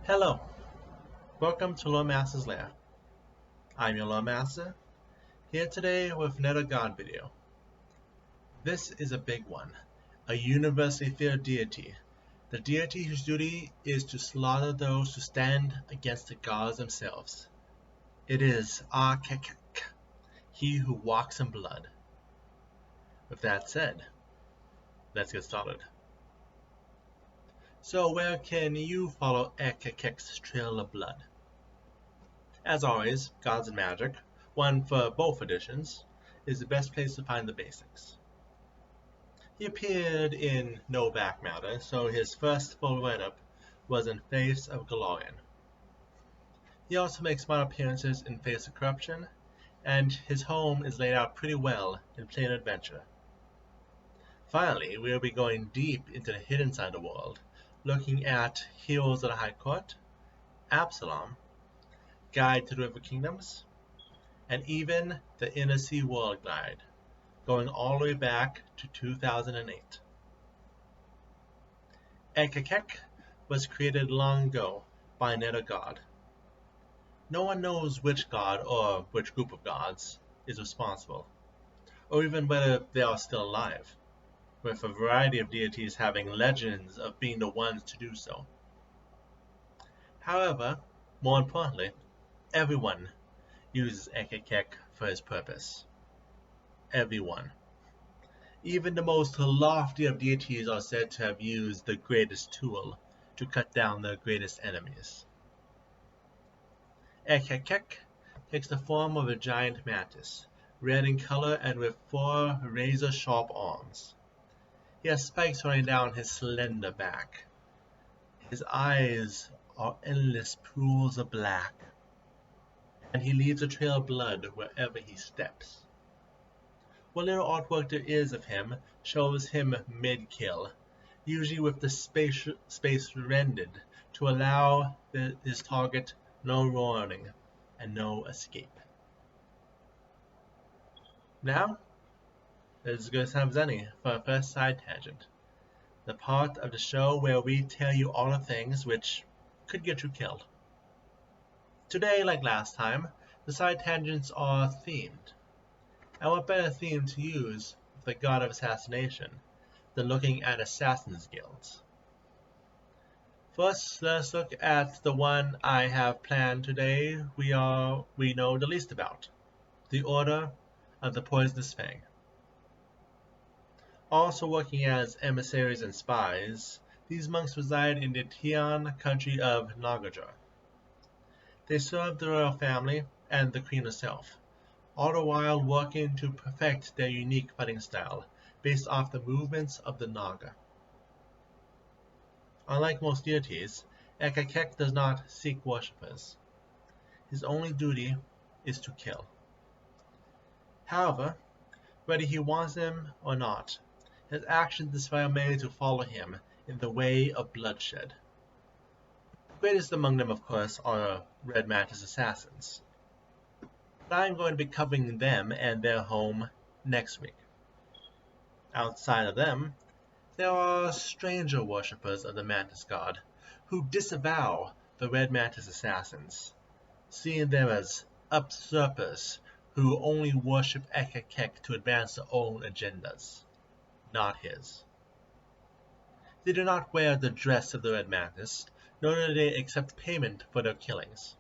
Hello, welcome to Loremaster's Lair. I'm your Loremaster, here today with another god video. This is a big one, a universally feared deity. The deity whose duty is to slaughter those who stand against the gods themselves. It is Achaekek, he who walks in blood. With that said, let's get started. So where can you follow Achaekek's trail of blood? As always, Gods and Magic, one for both editions, is the best place to find the basics. He appeared in no back matter, so his first full write-up was in Face of Galorian. He also makes small appearances in Face of Corruption, and his home is laid out pretty well in Plain Adventure. Finally, we will be going deep into the hidden side of the world, looking at Heroes of the High Court, Absolom, Guide to the River Kingdoms, and even the Inner Sea World Guide, going all the way back to 2008. Achaekek was created long ago by another god. No one knows which god or which group of gods is responsible, or even whether they are still alive, with a variety of deities having legends of being the ones to do so. However, more importantly, everyone uses Achaekek for his purpose. Everyone. Even the most lofty of deities are said to have used the greatest tool to cut down their greatest enemies. Achaekek takes the form of a giant mantis, red in color and with 4 razor-sharp arms. He has spikes running down his slender back. His eyes are endless pools of black, and he leaves a trail of blood wherever he steps. What little artwork there is of him shows him mid-kill, usually with the space rendered to allow his target no warning and no escape. Now, it's as good a time as any for our first side tangent, the part of the show where we tell you all the things which could get you killed. Today, like last time, the side tangents are themed. And what better theme to use with the god of assassination than looking at assassins' guilds? First, let's look at the one I have planned today we know the least about, the Order of the Poisonous Fang. Also working as emissaries and spies, these monks reside in the Tian country of Nagaji. They serve the royal family and the queen herself, all the while working to perfect their unique fighting style based off the movements of the Naga. Unlike most deities, Achaekek does not seek worshippers. His only duty is to kill. However, whether he wants them or not, his actions inspire many to follow him in the way of bloodshed. The greatest among them, of course, are Red Mantis assassins. But I'm going to be covering them and their home next week. Outside of them, there are stranger worshippers of the Mantis god who disavow the Red Mantis assassins, seeing them as usurpers who only worship Achaekek to advance their own agendas, not his. They do not wear the dress of the Red Mantis, nor do they accept payment for their killings.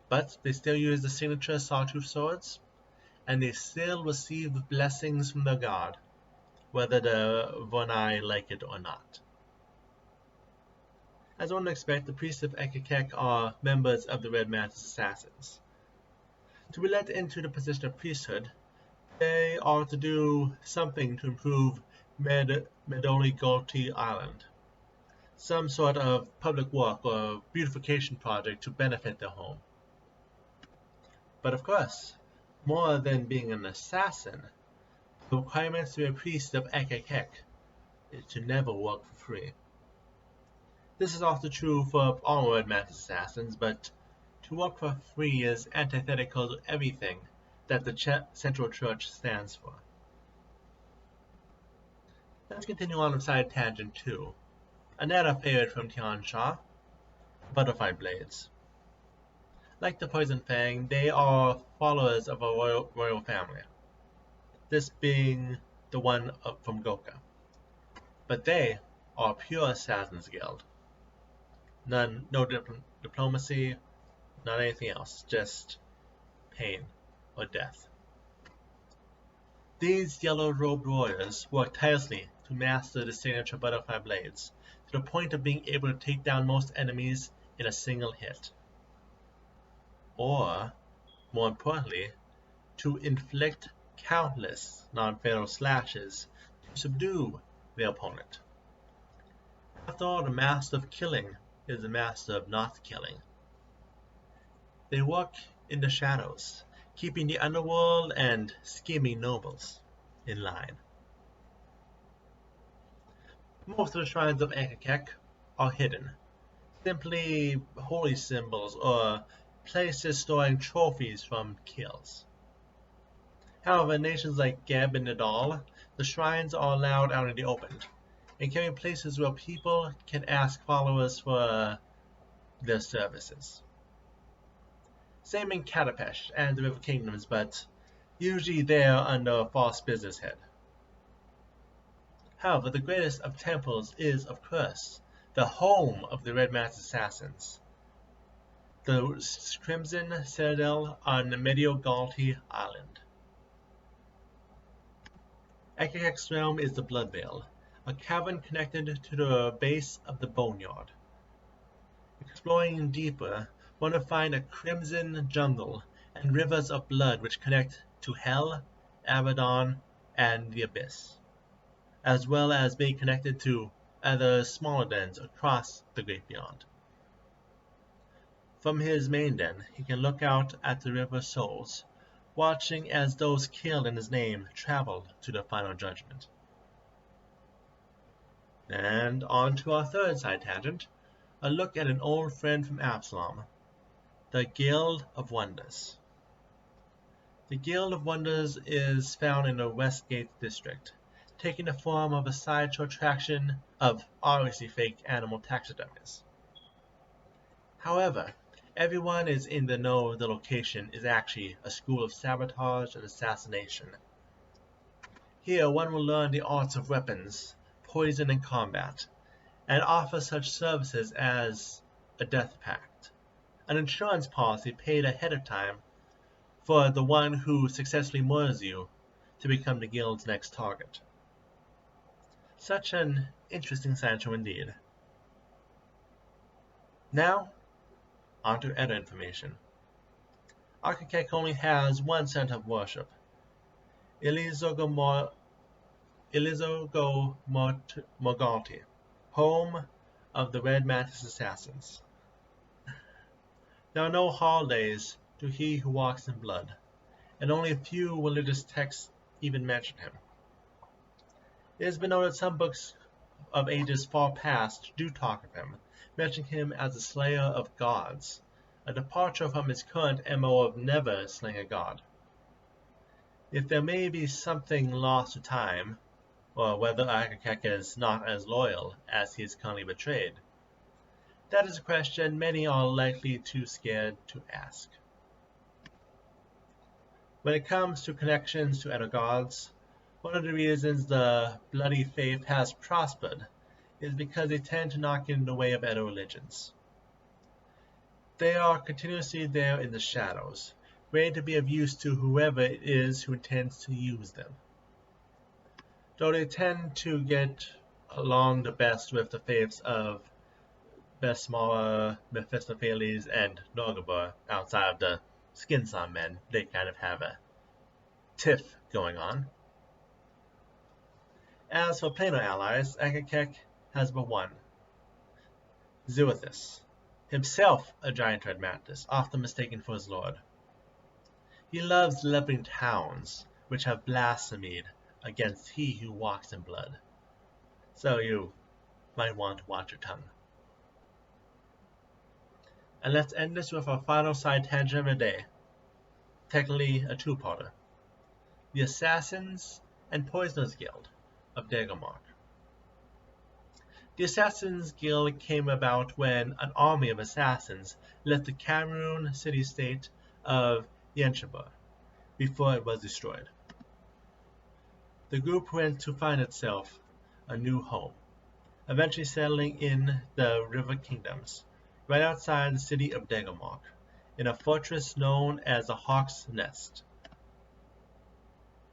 But they still use the signature sawtooth swords, and they still receive blessings from their god, whether the Vonai like it or not. As one would expect, the priests of Achaekek are members of the Red Mantis assassins. To be let into the position of priesthood, they are to do something to improve Medoli Island, some sort of public work or beautification project to benefit their home. But of course, more than being an assassin, the requirements to be a priest of Achaekek is to never work for free. This is also true for all Red Mantis assassins, but to work for free is antithetical to everything that the Central Church stands for. Let's continue on with side tangent 2. Another favorite from Tian Sha, butterfly blades. Like the Poison Fang, they are followers of a royal family, this being the one from Goka. But they are a pure Assassin's Guild. No diplomacy, not anything else, just pain or death. These yellow-robed warriors work tirelessly to master the signature butterfly blades, to the point of being able to take down most enemies in a single hit. Or, more importantly, to inflict countless non-fatal slashes to subdue their opponent. After all, the master of killing is the master of not killing. They work in the shadows, keeping the underworld and scheming nobles in line. Most of the shrines of Achaekek are hidden, simply holy symbols or places storing trophies from kills. However, in nations like Geb and Nadal, the shrines are allowed out in the open, and can be places where people can ask followers for their services. Same in Katapesh and the River Kingdoms, but usually they are under a false business head. However, the greatest of temples is, of course, the home of the Red Masked Assassins, the Crimson Citadel on Mediogalti Island. Achaekek's realm is the Blood Veil, a cavern connected to the base of the Boneyard. Exploring deeper, one will find a crimson jungle and rivers of blood which connect to Hell, Abaddon, and the Abyss, as well as being connected to other smaller dens across the Great Beyond. From his main den, he can look out at the River Souls, watching as those killed in his name travel to the final judgment. And on to our third side tangent, a look at an old friend from Absolom, the Guild of Wonders. The Guild of Wonders is found in the Westgate district, taking the form of a sideshow attraction of obviously fake animal taxidermies. However, everyone is in the know the location is actually a school of sabotage and assassination. Here one will learn the arts of weapons, poison and combat, and offer such services as a death pact, an insurance policy paid ahead of time for the one who successfully murders you to become the guild's next target. Such an interesting sideshow indeed. Now, on to other information. Achaekek only has one center of worship, Ilizogo Morgalti, home of the Red Mantis Assassins. There are no holidays to he who walks in blood, and only a few religious texts even mention him. It has been noted some books of ages far past do talk of him, mentioning him as the slayer of gods, a departure from his current MO of never slaying a god. If there may be something lost to time, or whether Achaekek is not as loyal as he is currently betrayed, that is a question many are likely too scared to ask. When it comes to connections to other gods, one of the reasons the bloody faith has prospered is because they tend to not get in the way of other religions. They are continuously there in the shadows, ready to be of use to whoever it is who intends to use them. Though they tend to get along the best with the faiths of Besmara, Mephistopheles, and Norgabur outside of the Skin-Son men, they kind of have a tiff going on. As for planar allies, Achaekek has but one, Zeuthis, himself a giant red mantis, often mistaken for his lord. He loves leveling towns, which have blasphemed against he who walks in blood. So you might want to watch your tongue. And let's end this with our final side tangent of the day. Technically a two-parter. The Assassins and Poisoners Guild of Daggermark. The Assassins Guild came about when an army of assassins left the Cameroon city-state of Yenchaba before it was destroyed. The group went to find itself a new home, eventually settling in the River Kingdoms, right outside the city of Degamark, in a fortress known as the Hawk's Nest.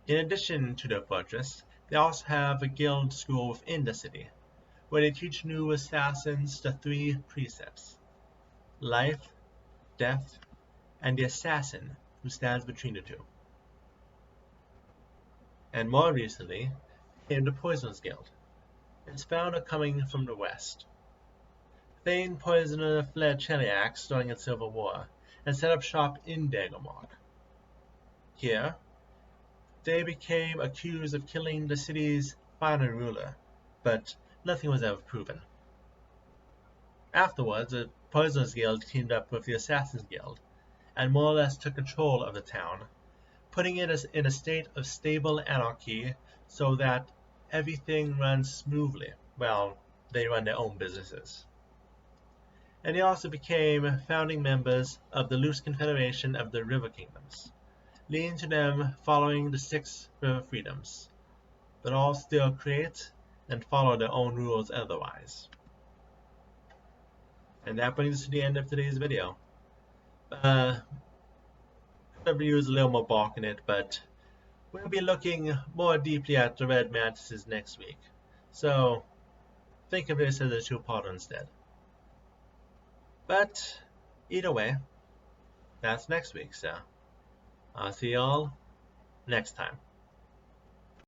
In addition to the fortress, they also have a guild school within the city, where they teach new assassins the 3 precepts: life, death, and the assassin who stands between the two. And more recently came the Poisoners Guild. Its founder coming from the west. Thane Poisoner fled Cheliax during its civil war and set up shop in Degamark. Here, they became accused of killing the city's final ruler, but nothing was ever proven. Afterwards, the Poisoners Guild teamed up with the Assassins Guild and more or less took control of the town, putting it in a state of stable anarchy so that everything runs smoothly while they run their own businesses. And they also became founding members of the Loose Confederation of the River Kingdoms, leading to them following the 6 river freedoms, but all still create and follow their own rules otherwise. And that brings us to the end of today's video. The review is a little more bulk in it, but we'll be looking more deeply at the Red Mantises next week. So think of this as a 2-parter instead. But either way, that's next week, so I'll see y'all next time.